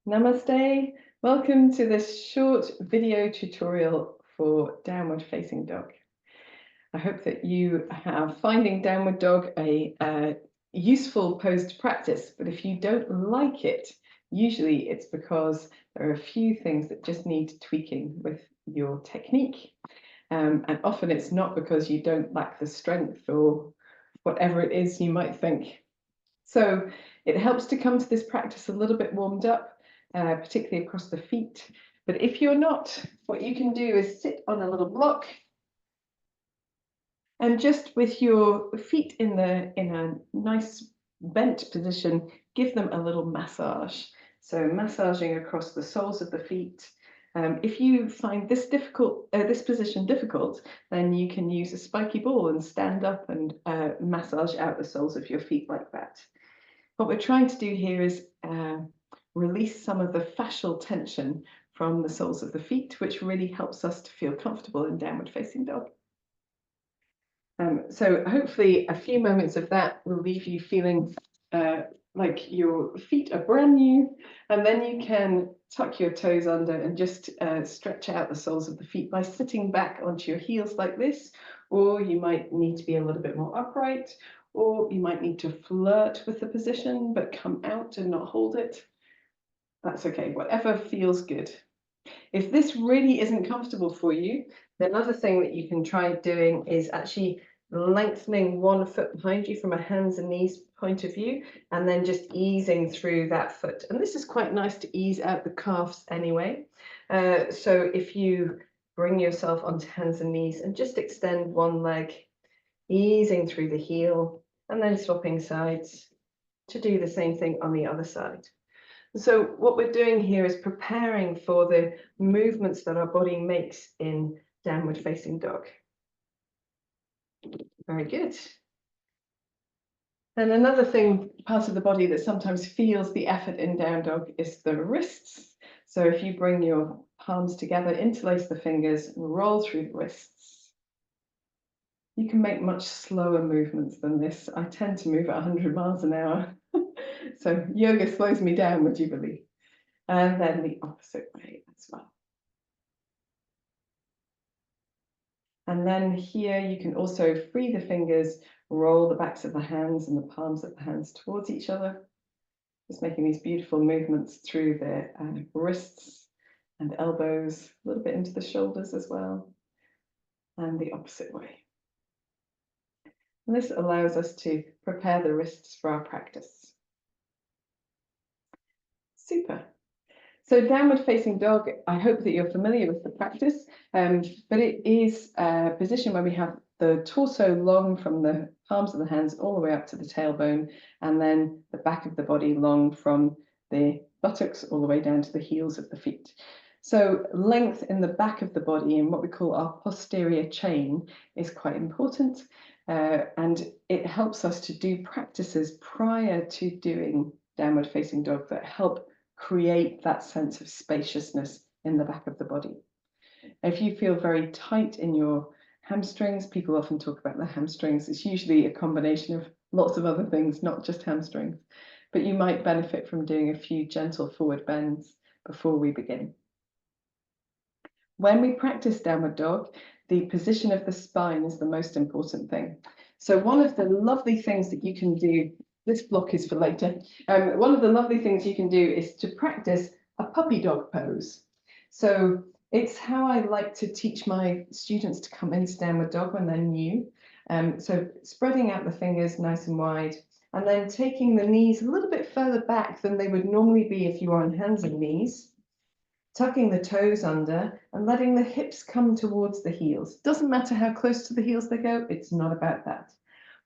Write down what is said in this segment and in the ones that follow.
Namaste. Welcome to this short video tutorial for downward facing dog. I hope that you have finding downward dog a useful pose to practice, but if you don't like it, usually it's because there are a few things that just need tweaking with your technique. And often it's not because you don't lack the strength or whatever it is you might think. So it helps to come to this practice a little bit warmed up, particularly across the feet. But if you're not, what you can do is sit on a little block and just with your feet in a nice bent position, give them a little massage. So massaging across the soles of the feet. If you find this position difficult, then you can use a spiky ball and stand up and massage out the soles of your feet like that. What we're trying to do here is release some of the fascial tension from the soles of the feet, which really helps us to feel comfortable in downward facing dog. So hopefully a few moments of that will leave you feeling like your feet are brand new, and then you can tuck your toes under and just stretch out the soles of the feet by sitting back onto your heels like this, or you might need to be a little bit more upright, or you might need to flirt with the position but come out and not hold it. That's okay, whatever feels good. If this really isn't comfortable for you, then another thing that you can try doing is actually lengthening one foot behind you from a hands and knees point of view, and then just easing through that foot. And this is quite nice to ease out the calves anyway. So if you bring yourself onto hands and knees and just extend one leg, easing through the heel, and then swapping sides to do the same thing on the other side. So what we're doing here is preparing for the movements that our body makes in downward facing dog. Very good. And another part of the body that sometimes feels the effort in down dog is the wrists. So if you bring your palms together, interlace the fingers, and roll through the wrists. You can make much slower movements than this. I tend to move at 100 miles an hour. So yoga slows me down, would you believe? And then the opposite way as well. And then here you can also free the fingers, roll the backs of the hands and the palms of the hands towards each other. Just making these beautiful movements through the wrists and elbows, a little bit into the shoulders as well. And the opposite way. And this allows us to prepare the wrists for our practice. Super. So downward facing dog, I hope that you're familiar with the practice, but it is a position where we have the torso long from the palms of the hands all the way up to the tailbone, and then the back of the body long from the buttocks all the way down to the heels of the feet. So length in the back of the body and what we call our posterior chain is quite important, and it helps us to do practices prior to doing downward facing dog that help create that sense of spaciousness in the back of the body. If you feel very tight in your hamstrings, people often talk about the hamstrings. It's usually a combination of lots of other things, not just hamstrings, but you might benefit from doing a few gentle forward bends before we begin. When we practice downward dog, the position of the spine is the most important thing. So one of the lovely things that you can do, this block is for later, one of the lovely things you can do is to practice a puppy dog pose. So it's how I like to teach my students to come into downward dog when they're new. So spreading out the fingers nice and wide, and then taking the knees a little bit further back than they would normally be if you were on hands and knees, tucking the toes under and letting the hips come towards the heels. Doesn't matter how close to the heels they go, it's not about that.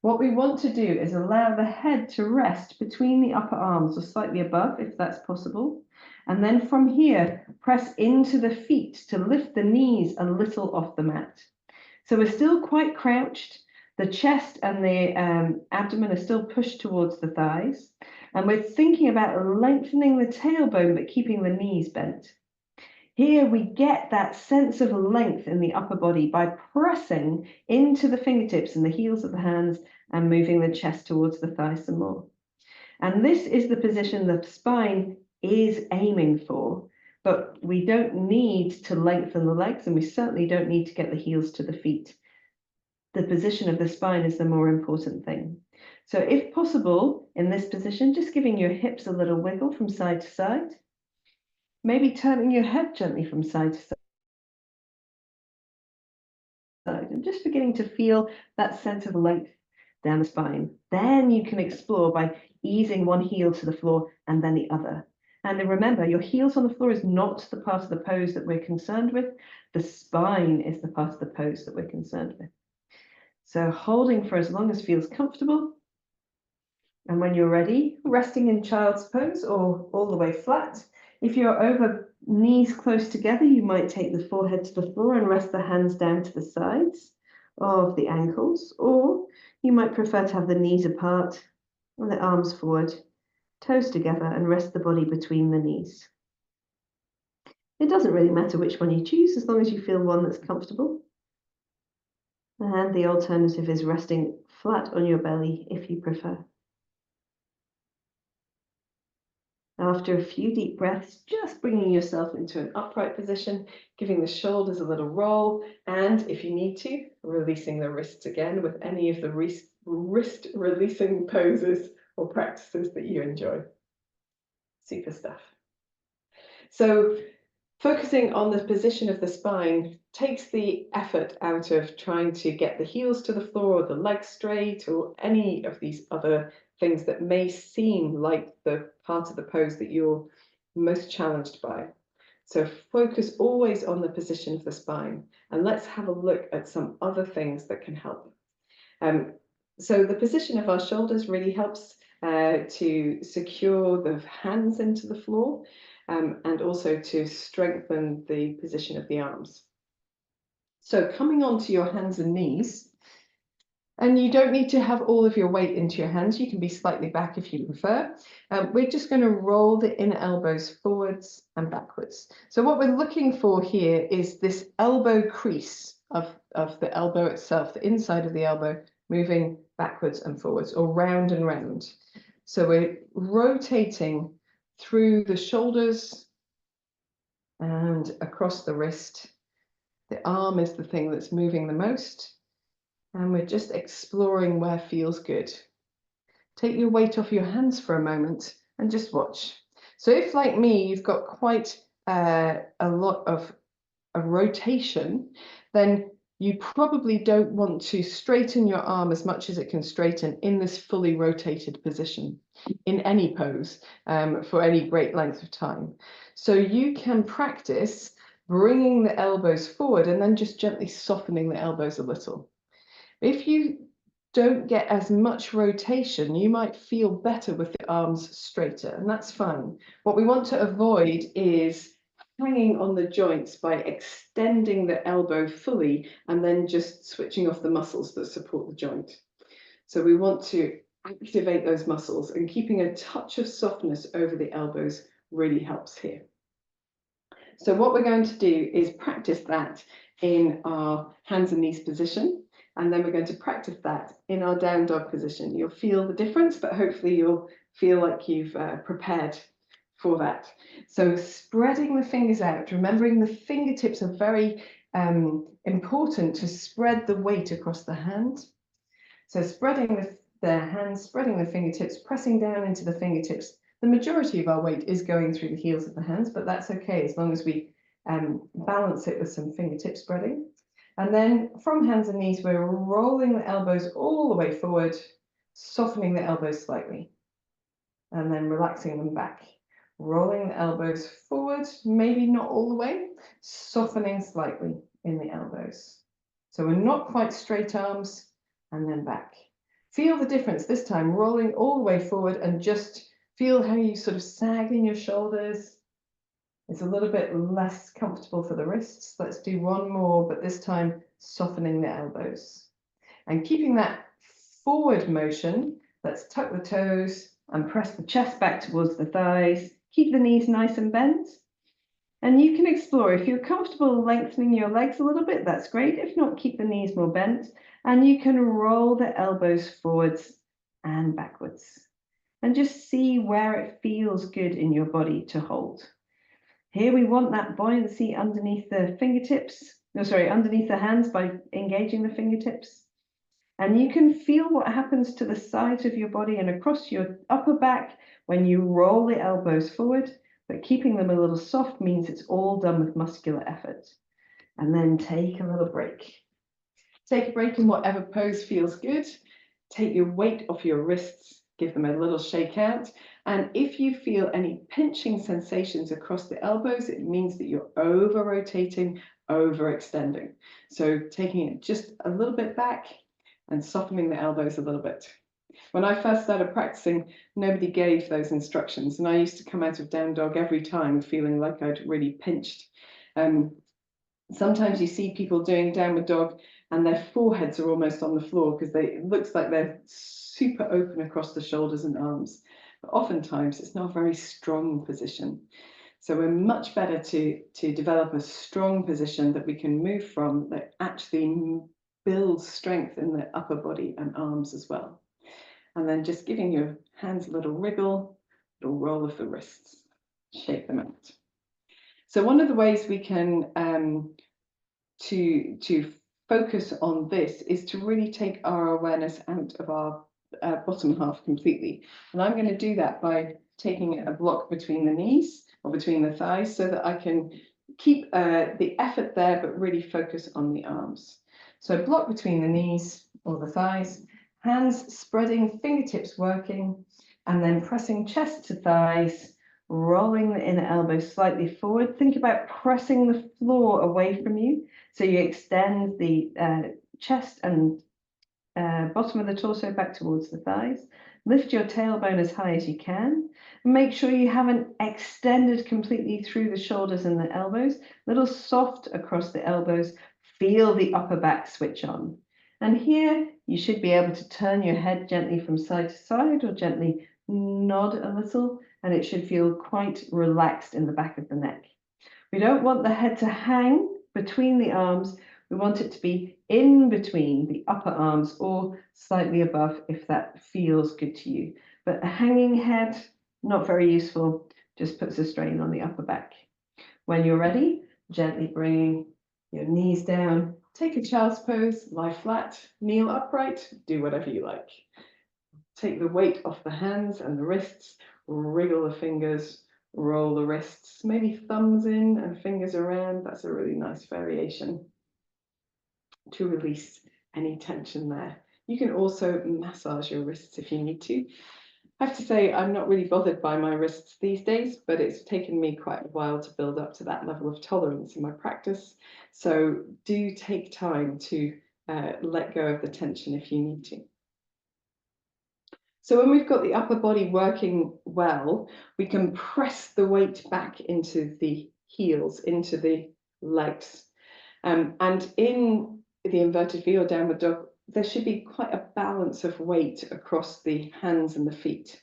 What we want to do is allow the head to rest between the upper arms or slightly above, if that's possible. And then from here, press into the feet to lift the knees a little off the mat. So we're still quite crouched. The chest and the abdomen are still pushed towards the thighs. And we're thinking about lengthening the tailbone, but keeping the knees bent. Here we get that sense of length in the upper body by pressing into the fingertips and the heels of the hands and moving the chest towards the thighs some more. And this is the position the spine is aiming for, but we don't need to lengthen the legs, and we certainly don't need to get the heels to the feet. The position of the spine is the more important thing. So if possible, in this position, just giving your hips a little wiggle from side to side, maybe turning your head gently from side to side, and just beginning to feel that sense of length down the spine. Then you can explore by easing one heel to the floor and then the other. And remember, your heels on the floor is not the part of the pose that we're concerned with. The spine is the part of the pose that we're concerned with. So holding for as long as feels comfortable. And when you're ready, resting in child's pose or all the way flat. If you're over knees close together, you might take the forehead to the floor and rest the hands down to the sides of the ankles, or you might prefer to have the knees apart and the arms forward, toes together, and rest the body between the knees. It doesn't really matter which one you choose, as long as you feel one that's comfortable. And the alternative is resting flat on your belly if you prefer. After a few deep breaths, just bringing yourself into an upright position, giving the shoulders a little roll, and if you need to, releasing the wrists again with any of the wrist releasing poses or practices that you enjoy. Super stuff. So focusing on the position of the spine takes the effort out of trying to get the heels to the floor or the legs straight or any of these other things that may seem like the part of the pose that you're most challenged by. So focus always on the position of the spine, and let's have a look at some other things that can help. So the position of our shoulders really helps to secure the hands into the floor, and also to strengthen the position of the arms. So coming onto your hands and knees, and you don't need to have all of your weight into your hands. You can be slightly back if you prefer. We're just going to roll the inner elbows forwards and backwards. So what we're looking for here is this elbow crease of the elbow itself, the inside of the elbow, moving backwards and forwards, or round and round. So we're rotating through the shoulders and across the wrist. The arm is the thing that's moving the most. And we're just exploring where feels good. Take your weight off your hands for a moment and just watch. So if, like me, you've got quite a lot of a rotation, then you probably don't want to straighten your arm as much as it can straighten in this fully rotated position in any pose for any great length of time. So you can practice bringing the elbows forward and then just gently softening the elbows a little. If you don't get as much rotation, you might feel better with the arms straighter, and that's fine. What we want to avoid is hanging on the joints by extending the elbow fully and then just switching off the muscles that support the joint. So we want to activate those muscles, and keeping a touch of softness over the elbows really helps here. So what we're going to do is practice that in our hands and knees position. And then we're going to practice that in our down dog position. You'll feel the difference, but hopefully you'll feel like you've prepared for that. So spreading the fingers out, remembering the fingertips are very important to spread the weight across the hand. So spreading the hands, spreading the fingertips, pressing down into the fingertips. The majority of our weight is going through the heels of the hands, but that's okay as long as we balance it with some fingertip spreading. And then from hands and knees, we're rolling the elbows all the way forward, softening the elbows slightly, and then relaxing them back. Rolling the elbows forward, maybe not all the way, softening slightly in the elbows. So we're not quite straight arms, and then back. Feel the difference this time, rolling all the way forward, and just feel how you sort of sag in your shoulders. It's a little bit less comfortable for the wrists. Let's do one more, but this time softening the elbows. And keeping that forward motion, let's tuck the toes and press the chest back towards the thighs. Keep the knees nice and bent. And you can explore. If you're comfortable lengthening your legs a little bit, that's great. If not, keep the knees more bent. And you can roll the elbows forwards and backwards. and just see where it feels good in your body to hold. Here we want that buoyancy underneath the fingertips, underneath the hands by engaging the fingertips. And you can feel what happens to the sides of your body and across your upper back when you roll the elbows forward, but keeping them a little soft means it's all done with muscular effort. And then take a little break. Take a break in whatever pose feels good. Take your weight off your wrists, give them a little shake out. And if you feel any pinching sensations across the elbows, it means that you're over-rotating, overextending. So taking it just a little bit back and softening the elbows a little bit. When I first started practicing, nobody gave those instructions, and I used to come out of down dog every time feeling like I'd really pinched. Sometimes you see people doing downward dog and their foreheads are almost on the floor because it looks like they're super open across the shoulders and arms. But oftentimes it's not a very strong position. So we're much better to develop a strong position that we can move from that actually builds strength in the upper body and arms as well. And then just giving your hands a little wriggle, little roll of the wrists, shake them out. So one of the ways we can to focus on this is to really take our awareness out of our bottom half completely. And I'm going to do that by taking a block between the knees or between the thighs so that I can keep the effort there, but really focus on the arms. So block between the knees or the thighs, hands spreading, fingertips working, and then pressing chest to thighs, rolling the inner elbows slightly forward. Think about pressing the floor away from you. So you extend the chest and bottom of the torso back towards the thighs. Lift your tailbone as high as you can. Make sure you haven't extended completely through the shoulders and the elbows. A little soft across the elbows. Feel the upper back switch on. And here you should be able to turn your head gently from side to side or gently nod a little, and it should feel quite relaxed in the back of the neck. We don't want the head to hang between the arms. We want it to be in between the upper arms or slightly above if that feels good to you. But a hanging head, not very useful, just puts a strain on the upper back. When you're ready, gently bringing your knees down, take a child's pose, lie flat, kneel upright, do whatever you like. Take the weight off the hands and the wrists, wriggle the fingers, roll the wrists, maybe thumbs in and fingers around. That's a really nice variation to release any tension there. You can also massage your wrists if you need to. I have to say, I'm not really bothered by my wrists these days, but it's taken me quite a while to build up to that level of tolerance in my practice. So do take time to let go of the tension if you need to. So when we've got the upper body working well, we can press the weight back into the heels, into the legs. And in the inverted V or downward dog, there should be quite a balance of weight across the hands and the feet.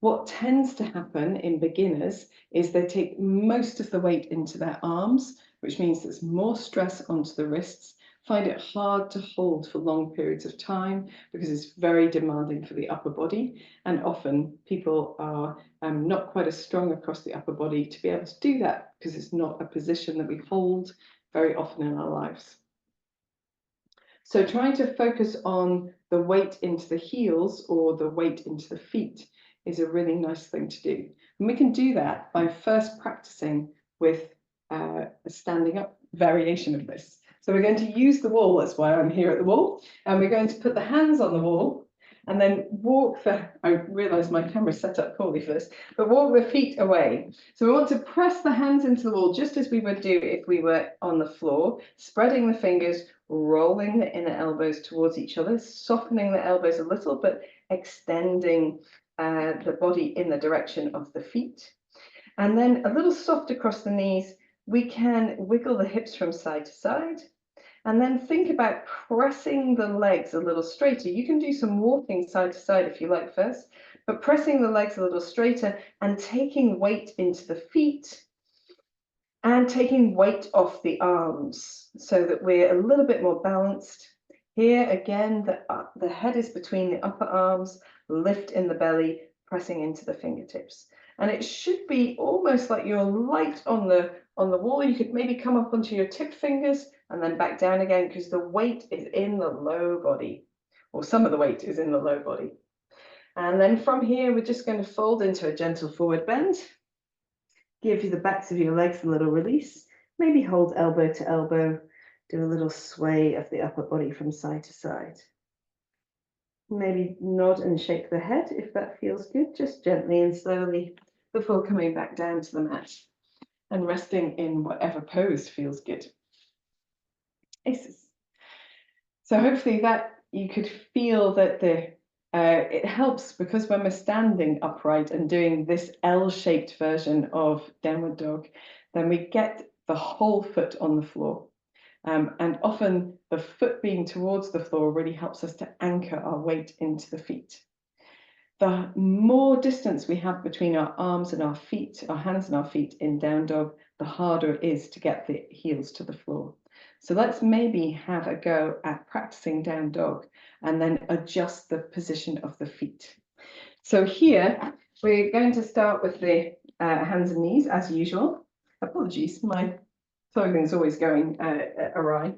What tends to happen in beginners is they take most of the weight into their arms, which means there's more stress onto the wrists, find it hard to hold for long periods of time because it's very demanding for the upper body. And often people are not quite as strong across the upper body to be able to do that because it's not a position that we hold very often in our lives. So trying to focus on the weight into the heels or the weight into the feet is a really nice thing to do. And we can do that by first practicing with a standing up variation of this. So we're going to use the wall, that's why I'm here at the wall, and we're going to put the hands on the wall and then walk I realize my camera's set up poorly for this, but walk the feet away. So we want to press the hands into the wall just as we would do if we were on the floor, spreading the fingers, rolling the inner elbows towards each other, softening the elbows a little, but extending the body in the direction of the feet. And then a little soft across the knees, we can wiggle the hips from side to side. And then think about pressing the legs a little straighter. You can do some walking side to side if you like first, but pressing the legs a little straighter and taking weight into the feet and taking weight off the arms so that we're a little bit more balanced. Here again, the head is between the upper arms, lift in the belly, pressing into the fingertips. And it should be almost like you're light on the wall. You could maybe come up onto your tip fingers and then back down again, because the weight is in the low body, or some of the weight is in the low body. And then from here, we're just going to fold into a gentle forward bend. Give you the backs of your legs a little release. Maybe hold elbow to elbow. Do a little sway of the upper body from side to side. Maybe nod and shake the head if that feels good, just gently and slowly, before coming back down to the mat and resting in whatever pose feels good. Aces. So hopefully that you could feel that it helps, because when we're standing upright and doing this L-shaped version of downward dog, then we get the whole foot on the floor. And often the foot being towards the floor really helps us to anchor our weight into the feet. The more distance we have between our arms and our feet, our hands and our feet in down dog, the harder it is to get the heels to the floor. So let's maybe have a go at practicing down dog and then adjust the position of the feet. So here, we're going to start with the hands and knees as usual. Apologies, my clothing is always going awry.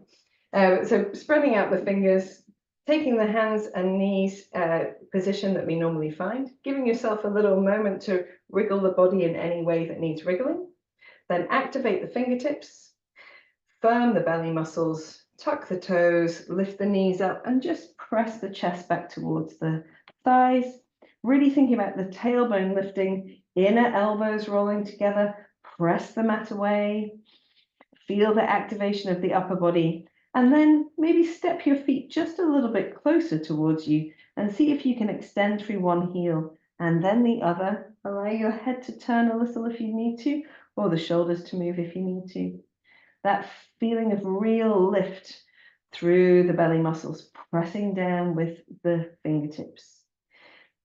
So spreading out the fingers, taking the hands and knees position that we normally find, giving yourself a little moment to wriggle the body in any way that needs wriggling. Then activate the fingertips, firm the belly muscles, tuck the toes, lift the knees up, and just press the chest back towards the thighs. Really thinking about the tailbone lifting, inner elbows rolling together, press the mat away. Feel the activation of the upper body, and then maybe step your feet just a little bit closer towards you and see if you can extend through one heel and then the other. Allow your head to turn a little if you need to, or the shoulders to move if you need to. That feeling of real lift through the belly muscles, pressing down with the fingertips.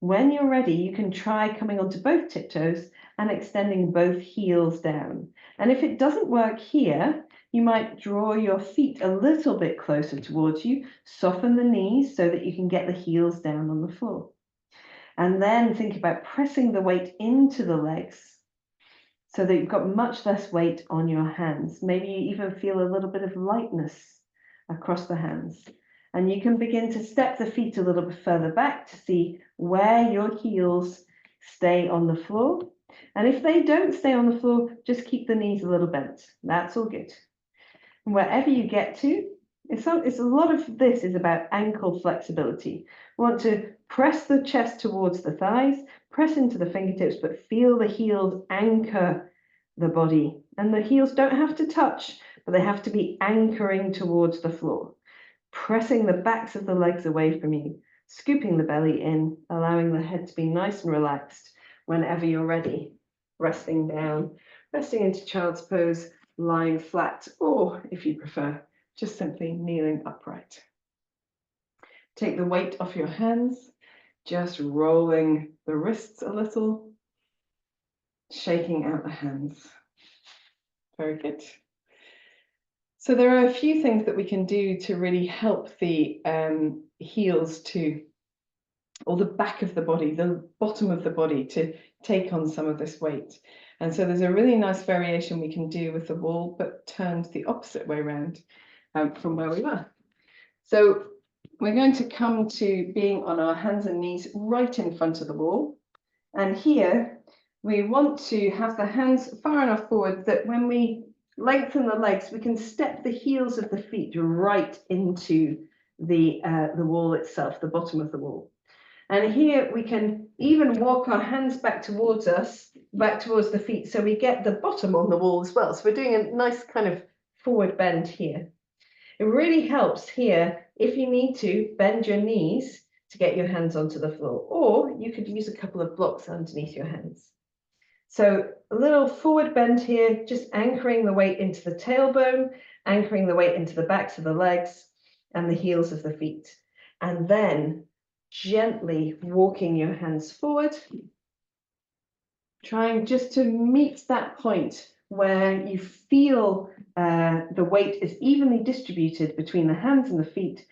When you're ready, you can try coming onto both tiptoes and extending both heels down. And if it doesn't work here, you might draw your feet a little bit closer towards you, soften the knees so that you can get the heels down on the floor. And then think about pressing the weight into the legs so that you've got much less weight on your hands. Maybe you even feel a little bit of lightness across the hands. And you can begin to step the feet a little bit further back to see where your heels stay on the floor. And if they don't stay on the floor, just keep the knees a little bent. That's all good. And wherever you get to, it's a lot of this is about ankle flexibility. We want to press the chest towards the thighs, press into the fingertips, but feel the heels anchor the body. And the heels don't have to touch, but they have to be anchoring towards the floor. Pressing the backs of the legs away from you, scooping the belly in, allowing the head to be nice and relaxed whenever you're ready. Resting down, resting into child's pose, lying flat, or if you prefer, just simply kneeling upright. Take the weight off your hands, just rolling the wrists a little, shaking out the hands. Very good. So there are a few things that we can do to really help the heels to, or the back of the body, the bottom of the body, to take on some of this weight. And so there's a really nice variation we can do with the wall, but turned the opposite way around from where we were. So we're going to come to being on our hands and knees right in front of the wall. And here we want to have the hands far enough forward that when we lengthen the legs, we can step the heels of the feet right into the wall itself, the bottom of the wall. And here we can even walk our hands back towards us, back towards the feet, so we get the bottom on the wall as well. So we're doing a nice kind of forward bend here. It really helps here, if you need to, bend your knees to get your hands onto the floor, or you could use a couple of blocks underneath your hands. So a little forward bend here, just anchoring the weight into the tailbone, anchoring the weight into the backs of the legs and the heels of the feet. And then gently walking your hands forward, trying just to meet that point where you feel the weight is evenly distributed between the hands and the feet,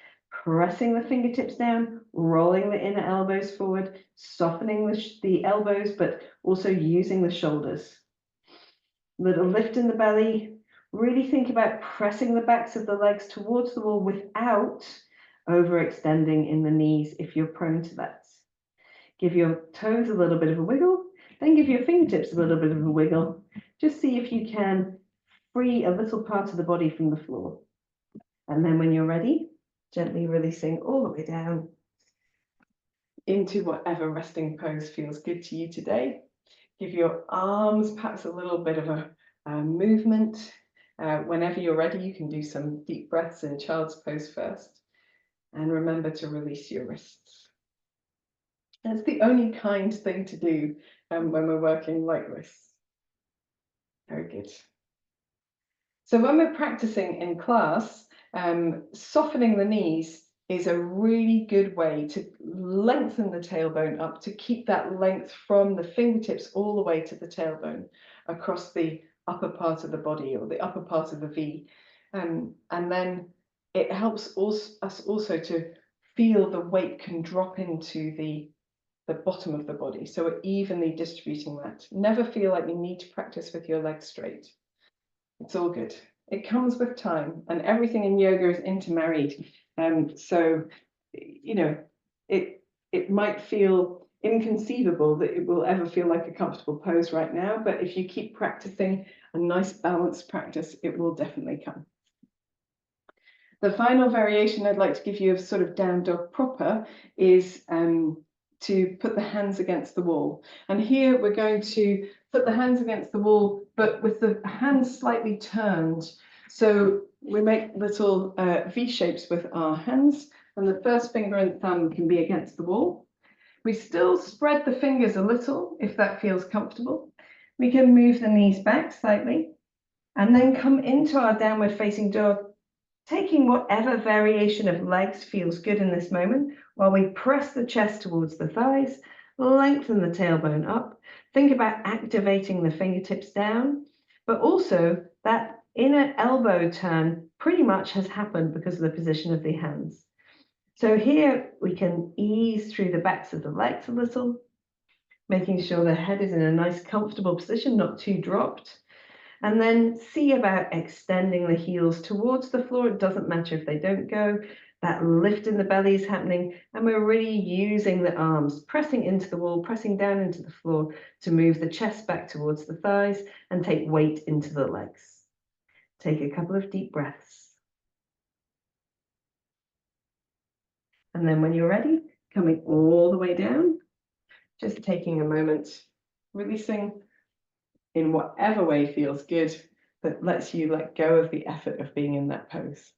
pressing the fingertips down, rolling the inner elbows forward, softening the elbows, but also using the shoulders. Little lift in the belly. Really think about pressing the backs of the legs towards the wall without overextending in the knees if you're prone to that. Give your toes a little bit of a wiggle, then give your fingertips a little bit of a wiggle. Just see if you can free a little part of the body from the floor. And then when you're ready, gently releasing all the way down into whatever resting pose feels good to you today. Give your arms perhaps a little bit of a movement. Whenever you're ready, you can do some deep breaths in child's pose first. And remember to release your wrists. That's the only kind thing to do when we're working like this. Very good. So when we're practicing in class, softening the knees is a really good way to lengthen the tailbone up, to keep that length from the fingertips all the way to the tailbone across the upper part of the body, or the upper part of the V. And then it helps us also to feel the weight can drop into the bottom of the body. So we're evenly distributing that. Never feel like you need to practice with your legs straight. It's all good. It comes with time, and everything in yoga is intermarried. So, you know, it might feel inconceivable that it will ever feel like a comfortable pose right now, but if you keep practicing a nice balanced practice, it will definitely come. The final variation I'd like to give you of sort of down dog proper is to put the hands against the wall. And here we're going to put the hands against the wall, but with the hands slightly turned. So we make little V shapes with our hands, and the first finger and thumb can be against the wall. We still spread the fingers a little if that feels comfortable. We can move the knees back slightly and then come into our downward facing dog, taking whatever variation of legs feels good in this moment while we press the chest towards the thighs, lengthen the tailbone up. Think about activating the fingertips down, but also that inner elbow turn pretty much has happened because of the position of the hands. So here we can ease through the backs of the legs a little, making sure the head is in a nice comfortable position, not too dropped. And then see about extending the heels towards the floor. It doesn't matter if they don't go. That lift in the belly is happening. And we're really using the arms, pressing into the wall, pressing down into the floor to move the chest back towards the thighs and take weight into the legs. Take a couple of deep breaths. And then when you're ready, coming all the way down, just taking a moment, releasing in whatever way feels good, that lets you let go of the effort of being in that pose.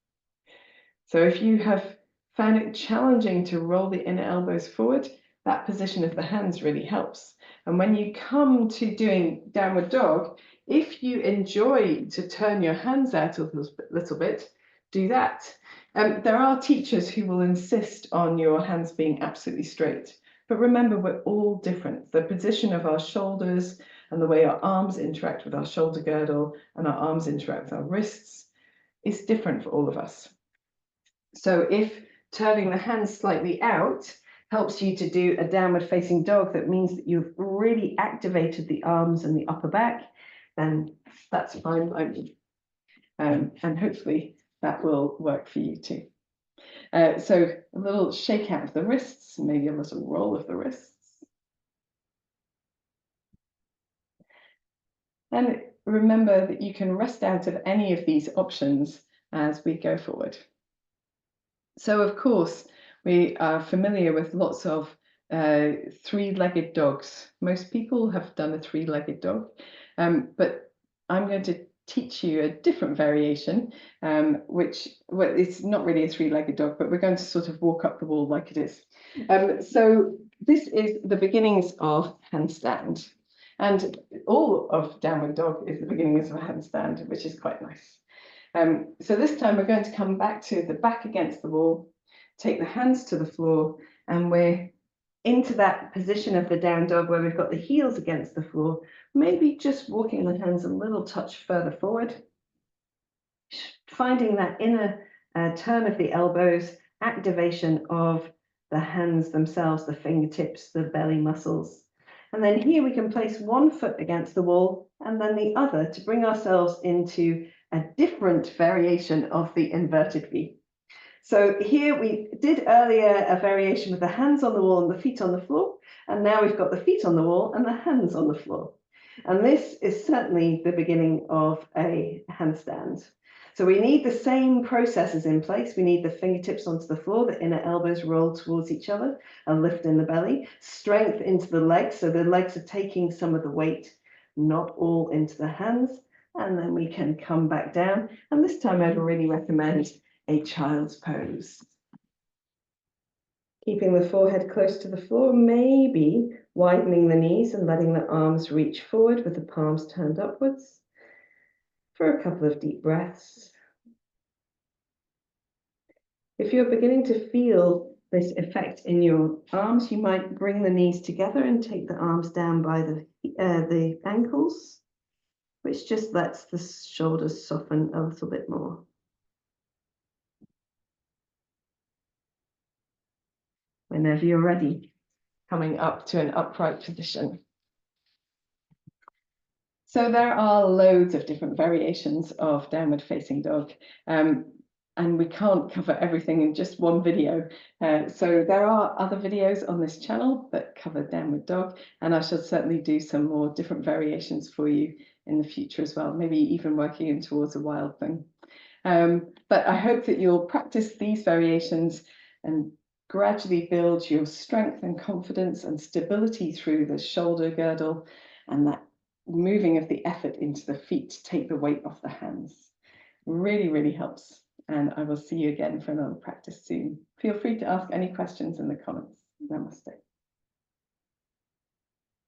So if you have found it challenging to roll the inner elbows forward, that position of the hands really helps. And when you come to doing downward dog, if you enjoy to turn your hands out a little bit, do that. There are teachers who will insist on your hands being absolutely straight. But remember, we're all different. The position of our shoulders and the way our arms interact with our shoulder girdle and our arms interact with our wrists is different for all of us. So if turning the hands slightly out helps you to do a downward facing dog, that means that you've really activated the arms and the upper back, then that's fine by me. And hopefully that will work for you too. So a little shake out of the wrists, maybe a little roll of the wrists. And remember that you can rest out of any of these options as we go forward. So of course, we are familiar with lots of three-legged dogs. Most people have done a three-legged dog, but I'm going to teach you a different variation, which, well, it's not really a three-legged dog, but we're going to sort of walk up the wall like it is. So this is the beginnings of handstand. And all of downward dog is the beginnings of a handstand, which is quite nice. So this time we're going to come back to the back against the wall, take the hands to the floor, and we're into that position of the down dog where we've got the heels against the floor, maybe just walking the hands a little touch further forward, finding that inner turn of the elbows activation of the hands themselves, the fingertips, the belly muscles. And then here we can place one foot against the wall and then the other to bring ourselves into a different variation of the inverted V. So here we did earlier a variation with the hands on the wall and the feet on the floor. And now we've got the feet on the wall and the hands on the floor. And this is certainly the beginning of a handstand. So we need the same processes in place. We need the fingertips onto the floor, the inner elbows roll towards each other, a lift in the belly, strength into the legs. So the legs are taking some of the weight, not all into the hands. And then we can come back down. And this time I'd really recommend a child's pose. Keeping the forehead close to the floor, maybe widening the knees and letting the arms reach forward with the palms turned upwards for a couple of deep breaths. If you're beginning to feel this effect in your arms, you might bring the knees together and take the arms down by the ankles, which just lets the shoulders soften a little bit more. Whenever you're ready, coming up to an upright position. So there are loads of different variations of downward facing dog, and we can't cover everything in just one video. So there are other videos on this channel that cover downward dog, and I shall certainly do some more different variations for you in the future as well, maybe even working in towards a wild thing. But I hope that you'll practice these variations and gradually build your strength and confidence and stability through the shoulder girdle and that moving of the effort into the feet to take the weight off the hands. Really, really helps. And I will see you again for another practice soon. Feel free to ask any questions in the comments. Namaste.